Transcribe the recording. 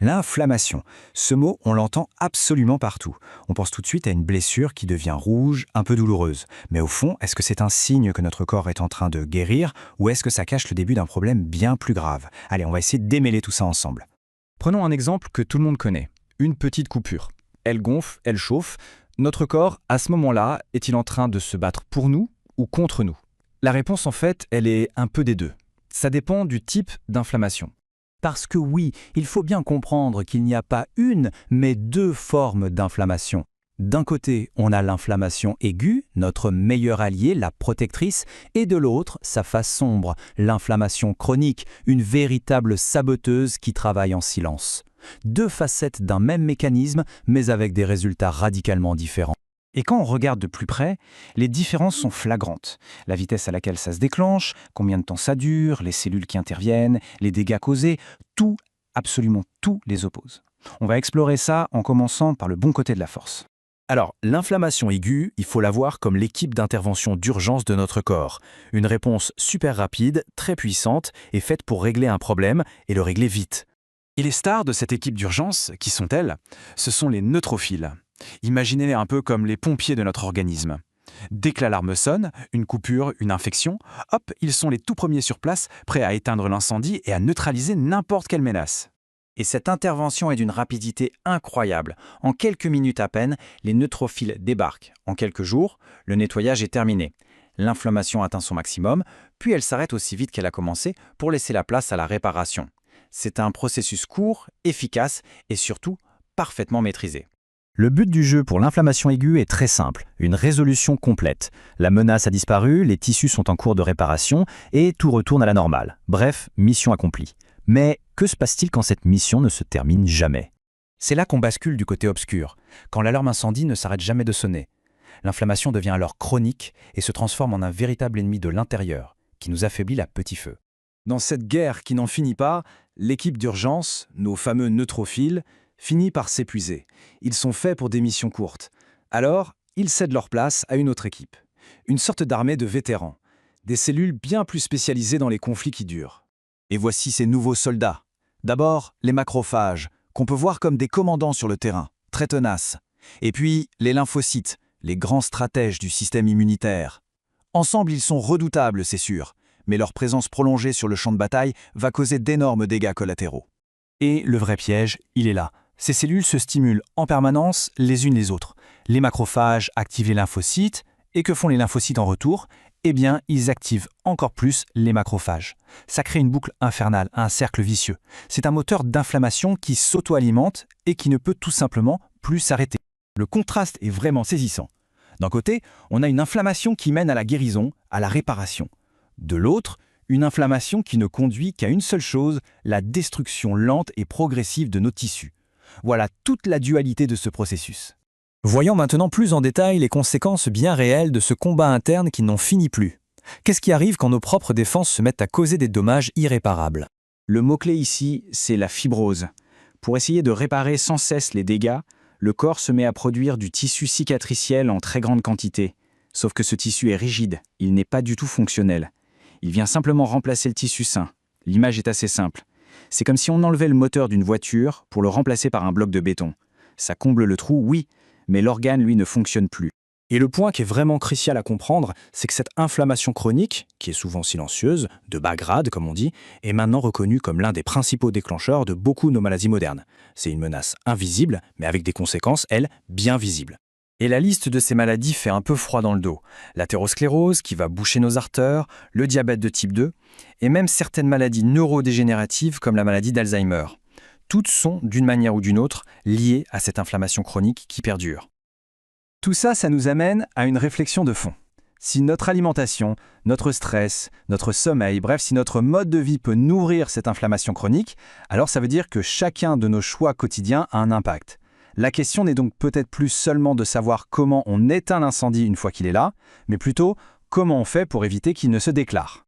L'inflammation. Ce mot, on l'entend absolument partout. On pense tout de suite à une blessure qui devient rouge, un peu douloureuse. Mais au fond, est-ce que c'est un signe que notre corps est en train de guérir ou est-ce que ça cache le début d'un problème bien plus grave? Allez, on va essayer de démêler tout ça ensemble. Prenons un exemple que tout le monde connaît, une petite coupure. Elle gonfle, elle chauffe. Notre corps, à ce moment-là, est-il en train de se battre pour nous ou contre nous? La réponse, en fait, elle est un peu des deux. Ça dépend du type d'inflammation. Parce que oui, il faut bien comprendre qu'il n'y a pas une, mais deux formes d'inflammation. D'un côté, on a l'inflammation aiguë, notre meilleur allié, la protectrice, et de l'autre, sa face sombre, l'inflammation chronique, une véritable saboteuse qui travaille en silence. Deux facettes d'un même mécanisme, mais avec des résultats radicalement différents. Et quand on regarde de plus près, les différences sont flagrantes. La vitesse à laquelle ça se déclenche, combien de temps ça dure, les cellules qui interviennent, les dégâts causés, tout, absolument tout les oppose. On va explorer ça en commençant par le bon côté de la force. Alors, l'inflammation aiguë, il faut la voir comme l'équipe d'intervention d'urgence de notre corps. Une réponse super rapide, très puissante et faite pour régler un problème et le régler vite. Et les stars de cette équipe d'urgence, qui sont-elles? Ce sont les neutrophiles. Imaginez-les un peu comme les pompiers de notre organisme. Dès que l'alarme sonne, une coupure, une infection, hop, ils sont les tout premiers sur place, prêts à éteindre l'incendie et à neutraliser n'importe quelle menace. Et cette intervention est d'une rapidité incroyable. En quelques minutes à peine, les neutrophiles débarquent. En quelques jours, le nettoyage est terminé. L'inflammation atteint son maximum, puis elle s'arrête aussi vite qu'elle a commencé pour laisser la place à la réparation. C'est un processus court, efficace et surtout parfaitement maîtrisé. Le but du jeu pour l'inflammation aiguë est très simple, une résolution complète. La menace a disparu, les tissus sont en cours de réparation et tout retourne à la normale. Bref, mission accomplie. Mais que se passe-t-il quand cette mission ne se termine jamais? C'est là qu'on bascule du côté obscur, quand l'alarme incendie ne s'arrête jamais de sonner. L'inflammation devient alors chronique et se transforme en un véritable ennemi de l'intérieur, qui nous affaiblit à petit feu. Dans cette guerre qui n'en finit pas, l'équipe d'urgence, nos fameux neutrophiles, finit par s'épuiser. Ils sont faits pour des missions courtes. Alors, ils cèdent leur place à une autre équipe. Une sorte d'armée de vétérans. Des cellules bien plus spécialisées dans les conflits qui durent. Et voici ces nouveaux soldats. D'abord, les macrophages, qu'on peut voir comme des commandants sur le terrain, très tenaces. Et puis, les lymphocytes, les grands stratèges du système immunitaire. Ensemble, ils sont redoutables, c'est sûr, mais leur présence prolongée sur le champ de bataille va causer d'énormes dégâts collatéraux. Et le vrai piège, il est là. Ces cellules se stimulent en permanence les unes les autres. Les macrophages activent les lymphocytes, et que font les lymphocytes en retour? Eh bien, ils activent encore plus les macrophages. Ça crée une boucle infernale, un cercle vicieux. C'est un moteur d'inflammation qui s'auto-alimente et qui ne peut tout simplement plus s'arrêter. Le contraste est vraiment saisissant. D'un côté, on a une inflammation qui mène à la guérison, à la réparation. De l'autre, une inflammation qui ne conduit qu'à une seule chose, la destruction lente et progressive de nos tissus. Voilà toute la dualité de ce processus. Voyons maintenant plus en détail les conséquences bien réelles de ce combat interne qui n'en finit plus. Qu'est-ce qui arrive quand nos propres défenses se mettent à causer des dommages irréparables? Le mot-clé ici, c'est la fibrose. Pour essayer de réparer sans cesse les dégâts, le corps se met à produire du tissu cicatriciel en très grande quantité. Sauf que ce tissu est rigide, il n'est pas du tout fonctionnel. Il vient simplement remplacer le tissu sain. L'image est assez simple. C'est comme si on enlevait le moteur d'une voiture pour le remplacer par un bloc de béton. Ça comble le trou, oui, mais l'organe, lui, ne fonctionne plus. Et le point qui est vraiment crucial à comprendre, c'est que cette inflammation chronique, qui est souvent silencieuse, de bas grade comme on dit, est maintenant reconnue comme l'un des principaux déclencheurs de beaucoup de nos maladies modernes. C'est une menace invisible, mais avec des conséquences, elles, bien visibles. Et la liste de ces maladies fait un peu froid dans le dos. L'athérosclérose, qui va boucher nos artères, le diabète de type 2, et même certaines maladies neurodégénératives comme la maladie d'Alzheimer. Toutes sont, d'une manière ou d'une autre, liées à cette inflammation chronique qui perdure. Tout ça, ça nous amène à une réflexion de fond. Si notre alimentation, notre stress, notre sommeil, bref, si notre mode de vie peut nourrir cette inflammation chronique, alors ça veut dire que chacun de nos choix quotidiens a un impact. La question n'est donc peut-être plus seulement de savoir comment on éteint l'incendie une fois qu'il est là, mais plutôt comment on fait pour éviter qu'il ne se déclare.